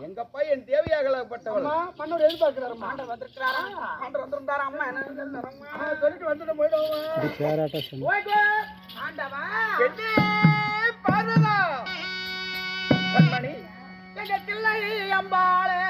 எங்க பையன் தேவையாகப்பட்டவள் மன்னோர் எதிர்பார்க்கிறாரு. ஆண்டவர் வந்திருக்கிறாரா? ஆண்டவர் வந்திருந்தாரா? அம்மா என்ன சொல்லிட்டு வந்துட்டு போயிடுவோம். ஆண்டவா பார்வதா கண்மணி எங்க தில்லை அம்பாளே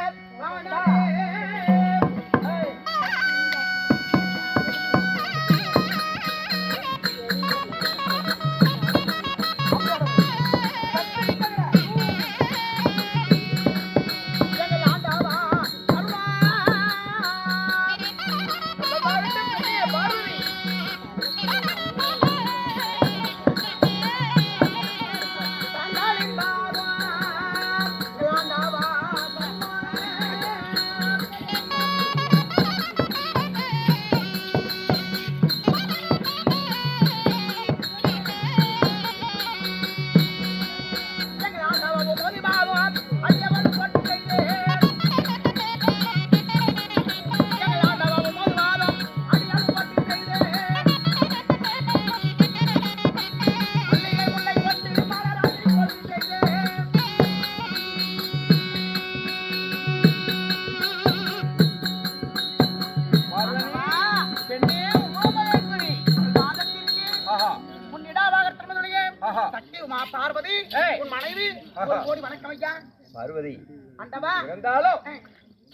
பார்வதி உன் மனைவி ஒரு கோடி வணக்கம் ஐயா. பார்வதி ஆண்டவா இருந்தாலும்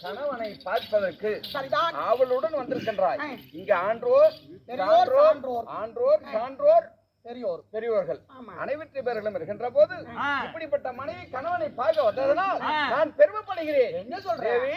கணவனை பார்ப்பதற்கு சரிதான் ஆவலுடன் வந்திருக்கின்றாய். இங்க ஆன்றோர் ஆன்றோர் சான்றோர் பெரியோர் பெரியோர்கள் அனைவற்றை பேர்களும் இருக்கின்ற போது இப்படிப்பட்ட மனைவி கணவனை பார்க்க வந்ததனால் நான் பெருமைப்படுகிறேன். என்ன சொல்றேன்?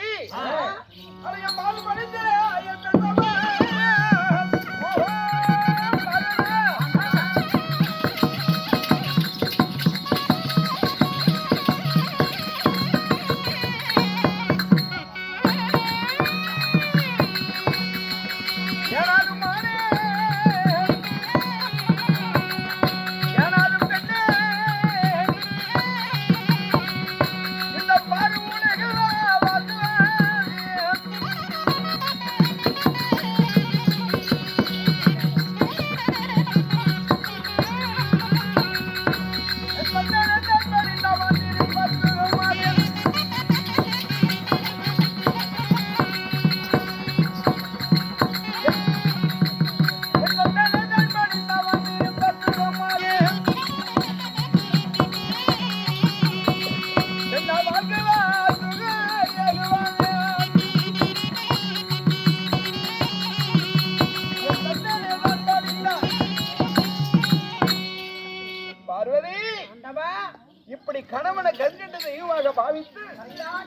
இப்படி கணவனை கண்கண்ட தெய்வமாக பாவித்து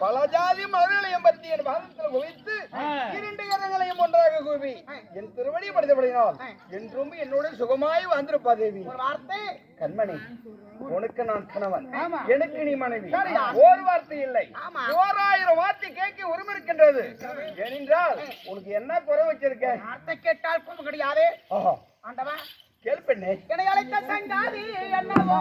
பல ஜாதி மதுரையும் பற்றி என் பாதத்தில் குவித்து இரண்டு கரங்களையும் ஒன்றாக கூவி என் திருவடி படுத்தப்படினால் என்றும் என்னோட சுகமாய் வந்திருப்பா தேவி. வார்த்தை கண்மணி உனக்கு நான் கணவன், எனக்கு நீ மனைவி. ஒரு வார்த்தை இல்லை, 1000 வார்த்தை கேட்க உரிமை இருக்கின்றது. ஏனென்றால் உனக்கு என்ன குறை வச்சிருக்க? வார்த்தை கேட்டால் குறை கிடையாது. ஆண்டவா கேள் பெண்ணே, என்னை அழைத்த சங்காதி என்னவோ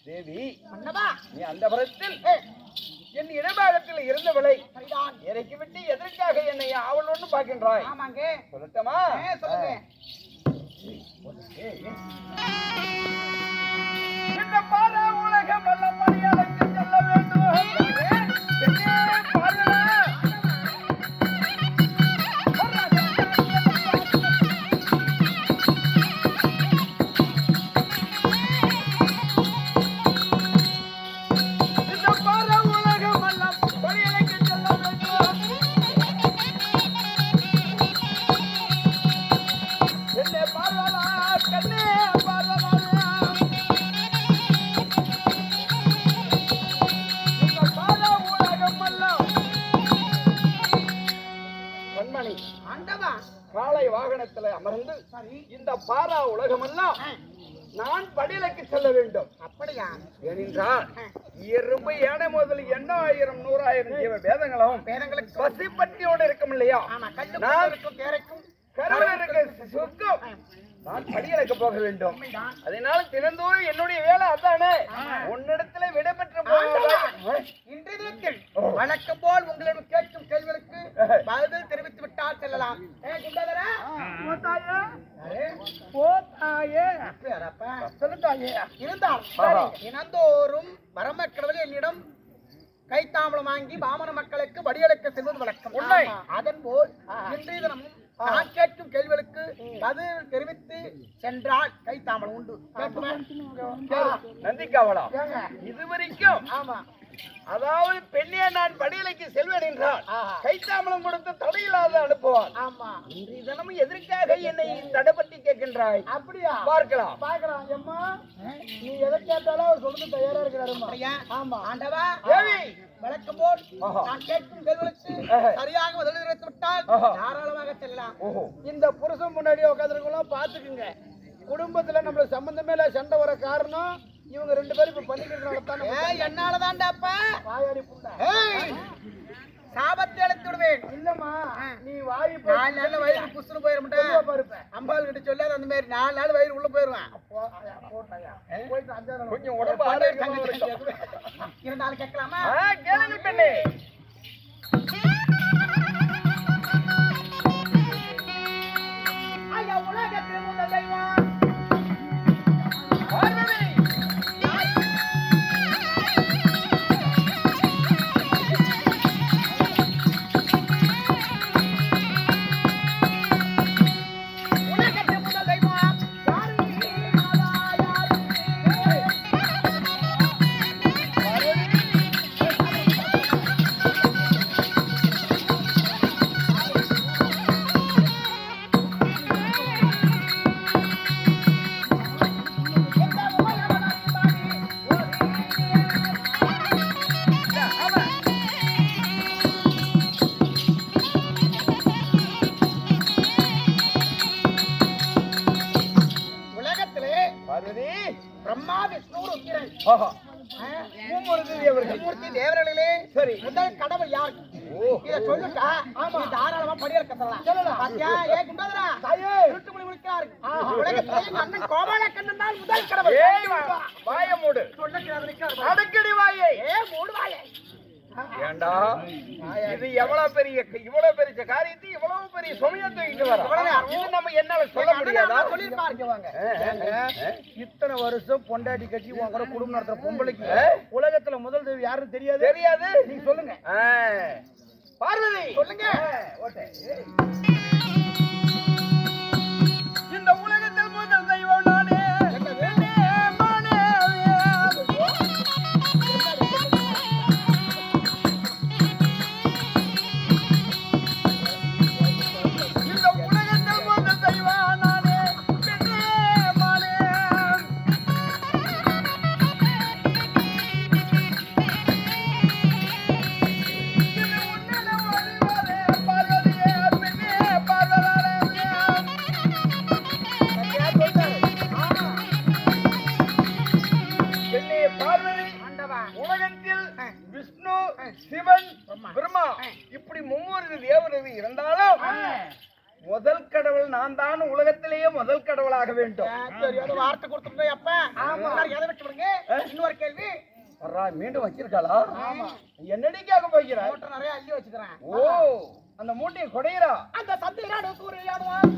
தேவி, நீ அந்த புறத்தில் என் இடபாகத்தில் இருந்தவளை இறக்கி விட்டு எதற்காக என்னை அவளோடு பார்க்கின்றாய்? சொல்லட்டமா? இந்த பார உலகம் அல்ல மரியாதைக்கு செல்ல வேண்டும். கண்ணே பார்வதாயா இந்த பாரா உலகம் எல்லாம் கண்மணி ஆண்டவா காளை வாகனத்துல அமர்ந்து இந்த பாரா உலகமெல்லாம் நான் படியலுக்கு செல்ல வேண்டும். அப்படியா? ஏனென்றால் எறும்பு யானை முதல் 80,000 100,000 ஜீவ வேதங்களும் பேரங்களுக்கு பசி பட்டியோடு இருக்கும் இல்லையா? ஆமா கண்டு நான் இருக்கும் கேரைக்கும் கருவில் இருக்க சொர்க்கம் நான் படியலுக்கு போக வேண்டும். அதனால தினந்தோறும் என்னுடைய வேலை அதானே. உன்னிடத்துல விடைபெற்று போவதாய் இன்றைய தினத்தில் வழக்கம் போல் உங்களிடம் கேட்கும் கேள்விகளுக்கு பதில் தெரிவித்து விட்டால் செல்லலாம். குண்டதரா இருந்தால் தினந்தோறும் வரமக்கடவுள் என்னிடம் கைத்தாம்பலம் வாங்கி பாமன மக்களுக்கு வடியலுக்கு செல்வது வழக்கம். உண்மை. அதன் போல் இன்றைய தினமும் நான் கேட்கும் கேள்விகளுக்கு பதில் தெரிவித்து சென்றால் கைத்தாம்பலம் உண்டு. நந்திக்காவலா இதுவரைக்கும் ஆமா அதாவது பெண்ணே நான் படியலைக்கு செல்வேன் என்றால் கைத்தாமலம் கொடுத்து தடையில்லாத அனுப்புவான். ஆமா இன்றைய தினம் எதற்காக என்னை தடைப்பட்டி கேட்கின்றாய்? அப்படியா? பார்க்கலாம் பாக்கலாம் அம்மா, நீ எதை கேட்டாலும் அவர் சொல்றது தயாரா இருக்கிறாருமா. ஆமா ஆண்டவா தேவி வழக்கம் போல் நான் கேட்கும் கேள்விகளுக்கு சரியாக பதில் தெரிவித்து விட்டால் தாராளமாக செல்லலாம். இந்த புருஷன் முன்னாடி உட்காந்துருக்கலாம் பாத்துக்குங்க. குடும்பத்துல நம்மளுக்கு சம்பந்தமே இல்ல சண்டை வர காரணம் இவங்க 2 பேரும் இப்ப பண்ணிக்கிறதுனால தான். என்னாலதான்டாப்பா வாயாடி புண்டை. சாபத்தை அழைத்து விடுவேன். இல்லம்மா, நீ வாய் 4 நாள்ல வயிறு புசுன்னு போயிட மாட்டேன். அம்பாள் கிட்ட சொல்லாத அந்த மாதிரி 4 நாள் வயிறு உள்ள போயிருவேன். போயிட்டு 5 நாள் கொஞ்சம் உடம்பு ஆரோக்கியமா இருக்கும். இருந்தாலும் கேட்கலாமா? கேளுங்க பெண்ணே. ஐயா உலகத்தில் முதல் தெய்வம் பார்வதி உலகத்தில் முதல் தெய்வம் உலகத்திலே பார்வதி பிரம்மா விஷ்ணு ருத்ரன் மூமுருதி தேவர்கள் மூர்த்தி தேவர்களிலே சரி முதல் கடவுள் யார்? இத சொல்லுட்டா நீ தாராளமா படியல் கட்டலாம். பாத்தியா? குண்டதரா இருட்டு மணி முடிக்கிறார். உலகத்திலே எங்க அண்ணன் கோபாலக்கண்ணன் தான் முதல் கடவுள். வாய மூடு. அடக்கடி வாயை. மூடு வாயை. ஏண்டா இது இவ்வளவு பெரிய காரியத்தை இவ்வளவு பெரிய சுமையத்தை இங்க வர இது நம்ம என்னால சொல்ல முடியாதா? இத்தனை வருஷம் பொண்டாட்டி கட்சி உன் கூட குடும்பம் நடத்துற பொம்பளைக்கு உலகத்துல முதல் தெய்வம் யாருன்னு தெரியாது. தெரியாது. நீங்க சொல்லுங்க. பார்வதி சொல்லுங்க. இந்த உலகத்தில் முதல் தெய்வம் நானே. உலகத்தில் விஷ்ணு சிவன் பிரம்மா இப்படி 3 தேவர்கள் இருந்தாலும் முதல் கடவுள் நான் தான் உலகத்திலேயே முதல் கடவுளாக வேண்டும். வார்த்தை கொடுத்துருந்தோம் அப்ப. எதை வச்சு விடுங்க. இன்னொரு கேள்வி மீண்டும் வச்சிருக்காளா? என்னடிக்காக போய்க்கிறேன்? மூட்டை நிறைய அள்ளி வச்சுக்கிறேன். ஓ அந்த மூட்டையை கொடையிறா. அந்த சத்தியராடு சூரியாடுவான்.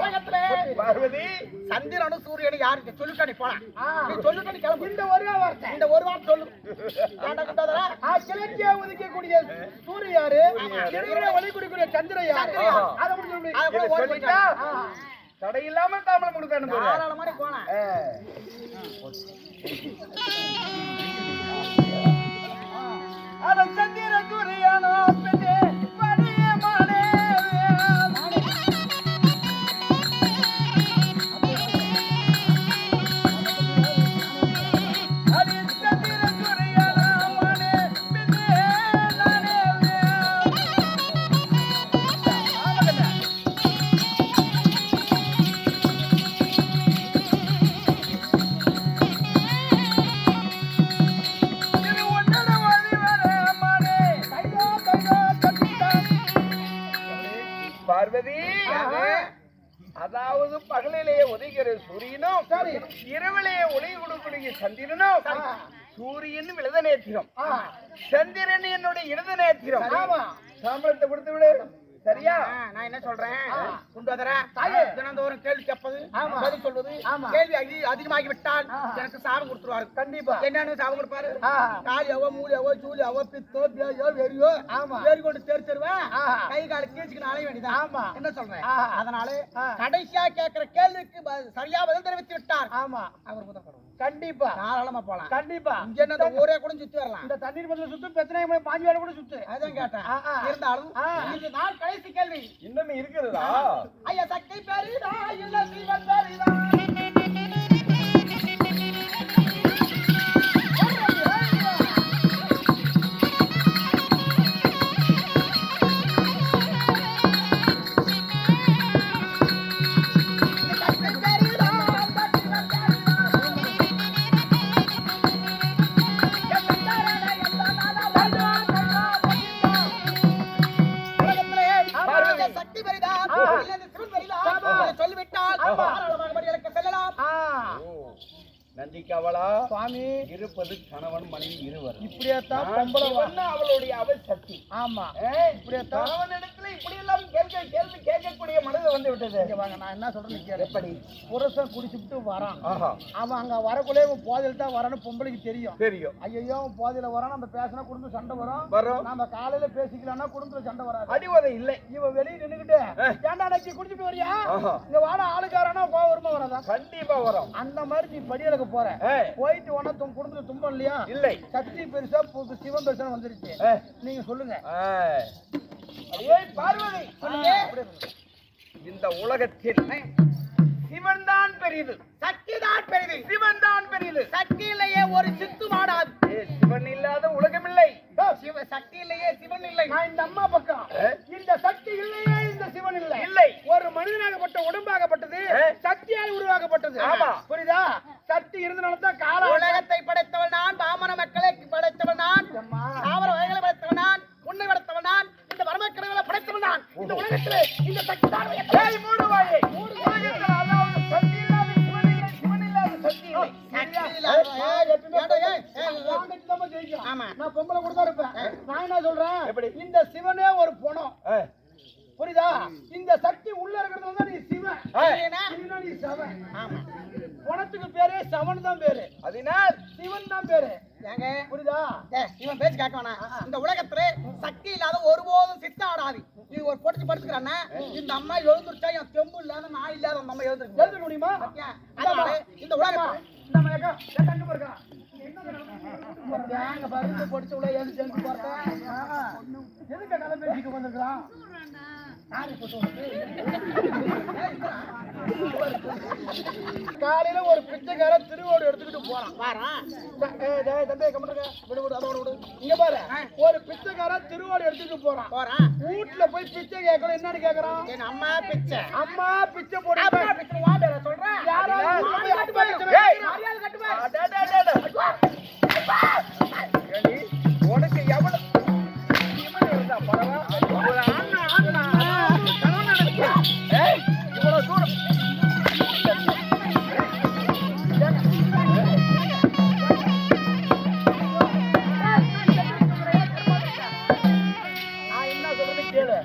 உலகத்துல பார்வதி சந்திரனும் சூரியனும் யாருக்கு சொல்லிட்டு நீ போலாம் நீ சொல்லிட்டு நீ கிளம்பு இந்த ஒரு வார்த்தை இந்த ஒரு வாரம் சொல்லு ஏன்டா குண்டாதரா கிழக்கியா உதிக்கக்கூடிய சூரியாரு இரவிலே ஒளி குடிக்கூடிய சந்திரயாரு அதை மட்டும் சொல்லு. அதை கூட இதை ஓடி சொல்லிட்டா போயிட்டான். தடை இல்லாம தாமலம் கொடுக்கணும் தாராளமா நீ போலாம் அதன் சந்திர சூரியானோ பெண்ணே பணியமானே அதன் சந்திர சூரியானோ மனே பெண்ணே நானே இது ஒன்னட வழி வர மனே கைதோ கைதோ கட்டிட்டா பார்வதி அதாவது பகலிலே உதிக்கிற சூரியனும் இரவிலே ஒளி கொடுக்கக்கூடிய சந்திரனும் சூரியன் விழுத நேத்திரம் சந்திரன் என்னுடைய இடது நேத்திரம் சாம்பளத்தை கொடுத்து விடு சரியா நான் என்ன சொல்றேன் குண்டாதரா தினந்தோறும் கேள்வி கேட்பது பதில் சொல்வது கேள்வி அதிகமாகி விட்டால் எனக்கு சாபம் கொடுத்துருவாரு கண்டிப்பா என்னன்னு சாபம் கொடுப்பாரு காலியாவோ மூலியாவோ சூலியாவோ பித்தோ பேயோ வெறியோ வேறு கொண்டு தெரிச்சிருவேன் கை கால கீழ்ச்சிக்கு அலைய வேண்டியதான் என்ன சொல்றேன் அதனால கடைசியா கேட்கிற கேள்விக்கு சரியா பதில் தெரிவித்து விட்டார் அவர் முதல் கண்டிப்பா தாராளமா போலாம் கண்டிப்பா இங்க என்ன இந்த ஊரே கூட சுத்தி வரலாம் இந்த தண்ணீர் பதில சுத்து பிரச்சனை பாஞ்சு வேலை கூட சுத்து அதான் கேட்டேன் இருந்தாலும் இது நாள் கடைசி கேள்வி இன்னும் இருக்குதா ஐயா சக்தி பெரிதா இல்ல சிவன் பெரிதா சக்தி பெரிதா இல்ல சிவன் பெரிதா சொல்லிவிட்டால் தாராளமாக படிகளுக்கு செல்லலாம் நந்திக்காவலா சுவாமி இருப்பது கணவன் மனைவி இருவர் இப்படியேத்தான் பொம்பளை அவளுடைய அவள் சக்தி ஆமா இப்படியேத்தான் கணவன் இடத்துல இப்படி எல்லாம் கேள்வி கேட்கக்கூடிய மனது வந்து விட்டது இங்க வாங்க நான் என்ன சொல்றேன்னு கேளு. எப்படி புருஷன் குடிச்சுட்டு வரான் ஆஹா அவன் அங்க வரக்குள்ளே போதையில் தான் வரணும் பொம்பளைக்கு தெரியும் தெரியும் ஐயோ போதையில வரான் நம்ம பேசினா குடும்ப சண்டை வரும் வரும் நம்ம காலையில பேசிக்கலாம்னா குடும்பத்துல சண்டை வராது அடிவதை இல்லை இவன் வெளியே நின்னுக்கிட்டு ஏன்டா அன்னைக்கு குடிச்சிட்டு வரியா ஆஹா இங்க வாட ஆளுக்காரனா கோவம் வருமா வராதா கண்டிப்பா வரும் அந்த மாதிரி நீ படியலுக்கு போற போயிட்டு உடனே குடும்பத்துல துன்பம் இல்லையா இல்லை சக்தி பெருசா சிவன் பெருசா வந்துருச்சு நீங்க சொல்லுங்க அடே பார்வதி இந்த உலகத்தில் சிவன் தான் பெரியது சக்தி தான் பெரிது சிவன் தான் பெரியது சக்தி இல்லையே ஒரு சித்து மாடாது சிவன் இல்லாத உலகம் இல்லை சிவ சக்தி இல்லையே சிவன் இல்லை நான் இந்த அம்மா பக்கம் இந்த சக்தி இல்லையே இந்த சிவன் இல்லை இல்லை ஒரு மனிதனாகப்பட்ட உடம்பாகப்பட்டது சக்தியால் உருவாக்கப்பட்டது ஆமா. புரியுதா சக்தி இருந்தனால தான் காலம் உலகத்தை படைத்தவன் நான் பாமர மக்களை படைத்தவன் நான் தாவர வகைகளை படைத்தவன் நான் உன்னை படைத்தவன் நான் இந்த வரமக்கிழமைகளை படைத்தவன் நான் இந்த உலகத்திலே இந்த சக்தி தான் ஏய் மூடுவாயே உலகத்தில் அதாவது சக்தி இல்லாத சிவன் இல்லை சிவன் இல்லாத சக்தி இல்லை ஆமா. நான் பொம்பளை கூட தான் இருப்பேன் நான் என்ன சொல்றேன் எப்படி? இந்த சிவனே ஒரு பொணம் புரியுதா இந்த சக்தி உள்ள இருக்கிறது தான் நீ சிவன் இல்லைனா நீ சவன் ஆமா பொணத்துக்கு பேரே சவன் தான் பேரு அதனால் சிவன் தான் பேரு ஏங்க புரியுதா இவன் பேச்சு கேட்க வேணாம் இந்த உலகத்துல சக்தி இல்லாத ஒருபோதும் சித்த ஆடாது நீ ஒரு பொடிச்சு படுத்துக்கிறானே இந்த அம்மா எழுந்துருச்சா என் தெம்பு இல்லாத நான் இல்லாத அந்த அம்மா எழுந்துருக்கு எழுத முடியுமா அதனால இந்த உலகத்துல இந்த மயக்கா கண்டு போறா அங்க பருந்து பொடிச்சு உள்ள எழுந்து எழுந்து போறேன் எதுக்கு கதை பேசிட்டு வந்திருக்கான் காலையில ஒரு பிச்சைக்கார திருவோடு எடுத்துக்கிட்டு போறான் தம்பி கம்மிருங்க விடு விடு அதோட விடு இங்க பாரு ஒரு பிச்சைக்கார திருவோடு எடுத்துக்கிட்டு போறான் வீட்டுல போய் பிச்சை கேட்கணும் என்னன்னு கேக்குறான் என் அம்மா பிச்சை அம்மா பிச்சை போடு சொல்றேன் உனக்கு எவ்வளவு இருந்தா பரவாயில்ல இவ்வளவு தூரம் நான் என்ன சொல்றேன்னு கேளு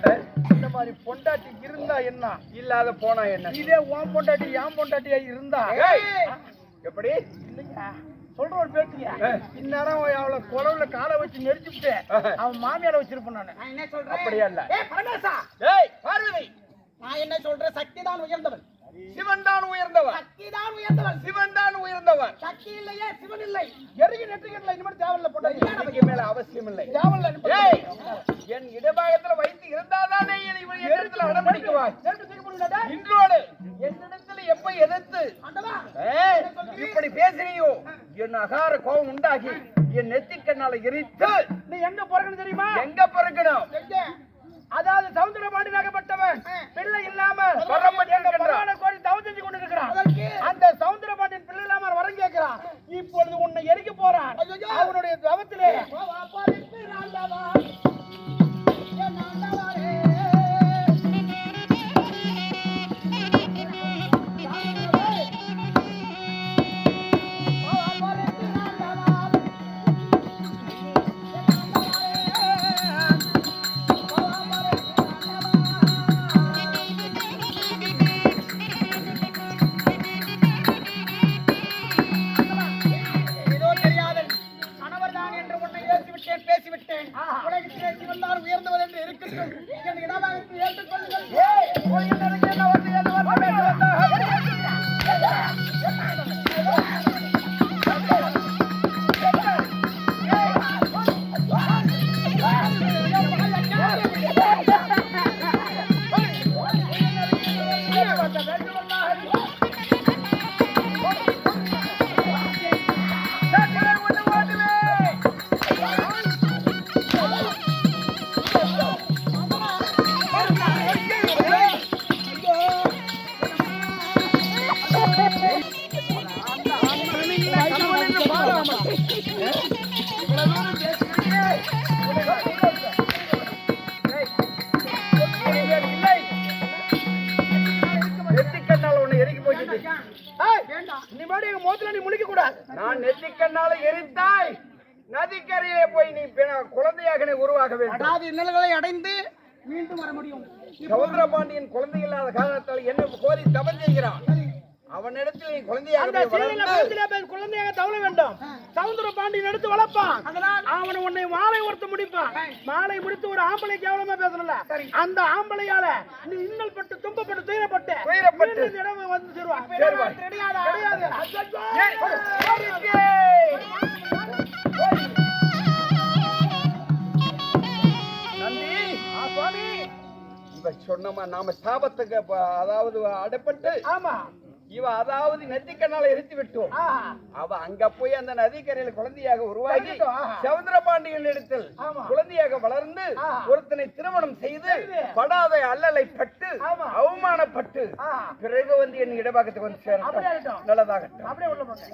இந்த மாதிரி பொண்டாட்டி இருந்தா என்ன இல்ல இல்லாத போனா என்ன? இதே உன் பொண்டாட்டி என் பொண்டாட்டியா இருந்தா ஏய், எப்படி இல்லையா சொல்ற ஒரு பேட்டியா இந்நேரம் அவளை குழவுல காலை வச்சு நெரிச்சுட்டு அவன் மாமியார வச்சிருப்பேன் நானு. நான் என்ன சொல்றேன்? அப்படியா இல்ல? பரமேசா, ஏய் பார்வதி, நான் என்ன சொல்றேன்? சக்தி தான் உயர்ந்தவன். சிவன் தான் உயர்ந்தவன். சக்தி தான் உயர்ந்தவன். சிவன் தான் உயர்ந்தவன். சக்தி இல்லையே சிவன் இல்லை. எருகி நெட்டுக்கட்டல இனிமேல் தேவையில்ல பொண்டாட்டி இதுக்கு மேல அவசியம் இல்லை. தேவையில்ல ஏய், என் இடபாகத்துல வைத்து இருந்தாதானே இவன் இடத்துல அடம்பிடிக்குவாய். இன்றோடு என்னிடத்துல எப்ப எதிர்த்து ஆண்டவா, ஏய், இப்படி பேசுறியோ என் அகார கோபம் உண்டாகி என் நெத்திக்கண்ணால எரித்து நீ எங்க போறன்னு தெரியுமா? எங்க பிறக்கணும்? அதாவது சவுந்தரபாண்டியனாகப்பட்டவன் பிள்ளை இல்லாம பகவானை கோரி தவம் செஞ்சு கொண்டு இருக்கிறான். அந்த சவுந்தரபாண்டியன் பிள்ளை இல்லாம வரம் கேட்கிறான். இப்பொழுது உன்னை எரிக்க போறான். அவனுடைய தவத்திலே ஏதோ தெரியாத கணவர் தான் என்று உன்னை ஏற்றிவிட்டேன், பேசிவிட்டேன். உலகத்திலே சிவன் தான் உயர்ந்தவர் என்று இருக்கட்டும். என் இடமாக ஏற்றுக்கொள்ளுங்கள். நெத்திக்கண்ணால உன்னை எரிக்க போயிட்டு நீ மாதிரி எங்க மோத்துல நீ முழிக்க கூடாது. நான் நெத்திக்கண்ணால எரித்தாய் நதிக்கரையிலே போய் நீ குழந்தையாக நீ உருவாக வேண்டும். அடாது இன்னல்களை அடைந்து மீண்டும் வர முடியும். சவுந்தரபாண்டியன் குழந்தை இல்லாத காரணத்தால் என்ன கோரி தவறு செய்கிறான். அவனிடத்தில் நீ குழந்தையாக குழந்தையாக தவள வேண்டும். சவுந்தரபாண்டியன் எடுத்து வளர்ப்பான். அவன் உன்னை மாலை ஒருத்த முடிப்பான். மாலை முடித்து ஒரு ஆம்பளை கேவலமா பேசணும்ல, அந்த ஆம்பளையால நீ இன்னல் பட்டு துன்பப்பட்டு துயரப்பட்டு வந்து சேருவான். கிடையாது. நந்தி சுவாமி, இவ சொன்னமா நாம சாபத்துக்கு அதாவது அடைப்பட்டு ஆமா இவ அதாவது நெத்திக்கண்ணால எரித்து விட்டோம். அவ அங்க போய் அந்த நதிக்கரையில குழந்தையாக உருவாகி சவுந்தரபாண்டியன் இடத்தில் குழந்தையாக வளர்ந்து ஒருத்தனை திருமணம் செய்து படாத அல்லலை பட்டு அவமானப்பட்டு பிறகு வந்து என் இடபாகத்துக்கு வந்து சேரட்டும். நல்லதாகட்டும். அப்படியே உள்ள போங்க.